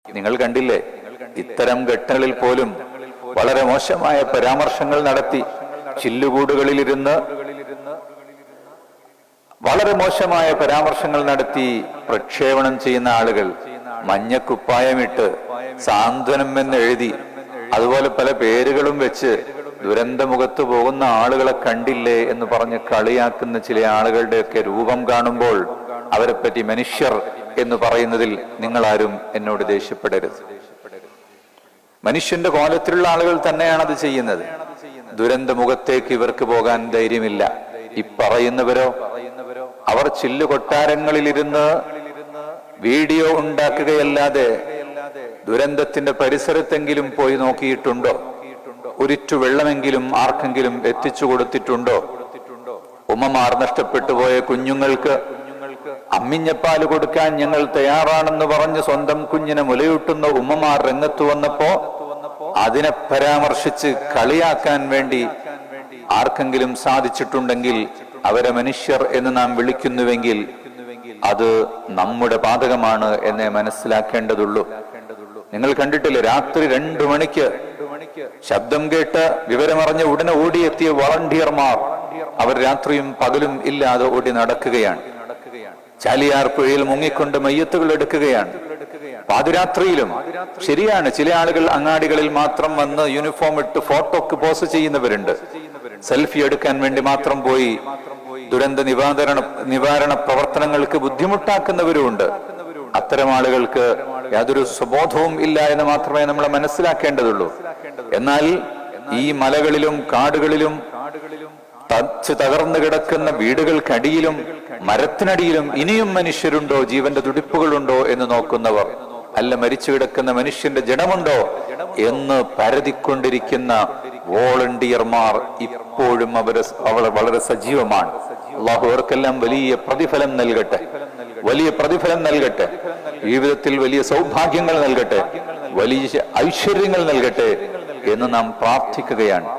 നിങ്ങൾ കണ്ടില്ലേ, ഇത്തരം ഘട്ടങ്ങളിൽ പോലും വളരെ മോശമായ പരാമർശങ്ങൾ നടത്തി ചില്ലുകൂടുകളിലിരുന്ന് വളരെ മോശമായ പരാമർശങ്ങൾ നടത്തി പ്രക്ഷേപണം ചെയ്യുന്ന ആളുകൾ മഞ്ഞക്കുപ്പായമിട്ട് സാന്ത്വനം എന്നെഴുതി അതുപോലെ പല പേരുകളും വെച്ച് ദുരന്തമുഖത്ത് പോകുന്ന ആളുകളെ കണ്ടില്ലേ എന്ന് പറഞ്ഞ് കളിയാക്കുന്ന ചില ആളുകളുടെയൊക്കെ രൂപം കാണുമ്പോൾ അവരെപ്പറ്റി മനുഷ്യർ എന്ന് പറയുന്നതിൽ നിങ്ങളാരും എന്നോട് ദേഷ്യപ്പെടരുത്. മനുഷ്യന്റെ കോലത്തിലുള്ള ആളുകൾ തന്നെയാണ് അത് ചെയ്യുന്നത്. ദുരന്തമുഖത്തേക്ക് ഇവർക്ക് പോകാൻ ധൈര്യമില്ല. പറയുന്നവരോ അവർ ചില്ലു കൊട്ടാരങ്ങളിലിരുന്ന് വീഡിയോ ഉണ്ടാക്കുകയല്ലാതെ ദുരന്തത്തിന്റെ പരിസരത്തെങ്കിലും പോയി നോക്കിയിട്ടുണ്ടോ? ഒരിറ്റു വെള്ളമെങ്കിലും ആർക്കെങ്കിലും എത്തിച്ചു കൊടുത്തിട്ടുണ്ടോ? ഉമ്മമാർ നഷ്ടപ്പെട്ടു പോയ കുഞ്ഞുങ്ങൾക്ക് അമ്മിഞ്ഞപ്പാല് കൊടുക്കാൻ ഞങ്ങൾ തയ്യാറാണെന്ന് പറഞ്ഞ് സ്വന്തം കുഞ്ഞിനെ മുലയൂട്ടുന്ന ഉമ്മമാർ രംഗത്ത് വന്നപ്പോ അതിനെ പരാമർശിച്ച് കളിയാക്കാൻ വേണ്ടി ആർക്കെങ്കിലും സാധിച്ചിട്ടുണ്ടെങ്കിൽ അവരെ മനുഷ്യർ എന്ന് നാം വിളിക്കുന്നുവെങ്കിൽ അത് നമ്മുടെ പാതകമാണ് എന്നേ മനസ്സിലാക്കേണ്ടതുള്ളൂ. നിങ്ങൾ കണ്ടിട്ടില്ലേ, രാത്രി 2 മണിക്ക് ശബ്ദം കേട്ട് വിവരമറിഞ്ഞ് ഉടനെ ഓടിയെത്തിയ വളണ്ടിയർമാർ അവർ രാത്രിയും പകലും ഇല്ലാതെ ഓടി നടക്കുകയാണ്. ചാലിയാർ പുഴയിൽ മുങ്ങിക്കൊണ്ട് മയ്യത്തുകൾ എടുക്കുകയാണ് പാതിരാത്രിയിലും. ശരിയാണ്, ചില ആളുകൾ അങ്ങാടികളിൽ മാത്രം വന്ന് യൂണിഫോം ഇട്ട് ഫോട്ടോക്ക് പോസ്റ്റ് ചെയ്യുന്നവരുണ്ട്. സെൽഫി എടുക്കാൻ വേണ്ടി മാത്രം പോയി ദുരന്ത നിവാരണ പ്രവർത്തനങ്ങൾക്ക് ബുദ്ധിമുട്ടാക്കുന്നവരുമുണ്ട്. അത്തരം ആളുകൾക്ക് യാതൊരു സ്വബോധവും ഇല്ല എന്ന് മാത്രമേ നമ്മൾ മനസ്സിലാക്കേണ്ടതുള്ളൂ. എന്നാൽ ഈ മലകളിലും കാടുകളിലും തകർന്നു കിടക്കുന്ന വീടുകൾക്കടിയിലും മരത്തിനടിയിലും ഇനിയും മനുഷ്യരുണ്ടോ, ജീവന്റെ തുടിപ്പുകളുണ്ടോ എന്ന് നോക്കുന്നവർ, അല്ല മരിച്ചു കിടക്കുന്ന മനുഷ്യന്റെ ജഡമുണ്ടോ എന്ന് പരതിക്കൊണ്ടിരിക്കുന്ന വോളണ്ടിയർമാർ ഇപ്പോഴും അവർ വളരെ സജീവമാണ്. അള്ളാഹു അവർക്കെല്ലാം വലിയ പ്രതിഫലം നൽകട്ടെ, വലിയ പ്രതിഫലം നൽകട്ടെ, ജീവിതത്തിൽ വലിയ സൗഭാഗ്യങ്ങൾ നൽകട്ടെ, വലിയ ഐശ്വര്യങ്ങൾ നൽകട്ടെ എന്ന് നാം പ്രാർത്ഥിക്കുകയാണ്.